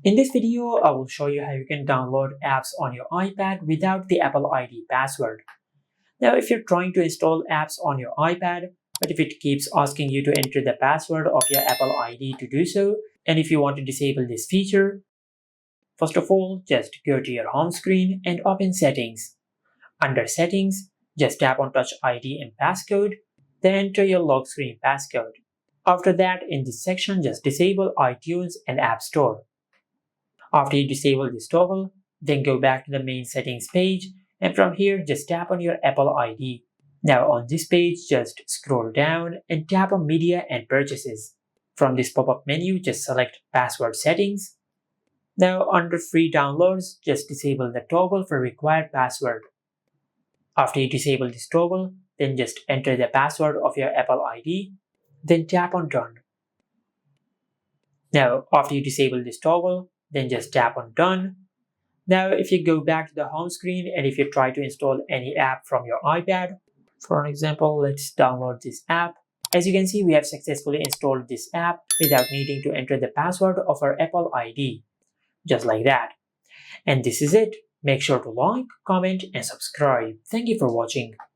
In this video, I will show you how you can download apps on your iPad without the Apple ID password. Now, if you're trying to install apps on your iPad, but if it keeps asking you to enter the password of your Apple ID to do so, and if you want to disable this feature, first of all, just go to your home screen and open Settings. Under Settings, just tap on Touch ID and Passcode, then enter your lock screen passcode. After that, in this section, just disable iTunes and App Store. After you disable this toggle, then go back to the main settings page, and from here just tap on your Apple ID. Now on this page, just scroll down and tap on Media and Purchases. From this pop-up menu, just select Password Settings. Now under Free Downloads, just disable the toggle for required password. After you disable this toggle, then just enter the password of your Apple ID, then tap on Done. Now after you disable this toggle, then just tap on Done. Now if you go back to the home screen and if you try to install any app from your iPad, for example, let's download this app. As you can see, we have successfully installed this app without needing to enter the password of our Apple ID. Just like that. And this is it. Make sure to like, comment, and subscribe. Thank you for watching.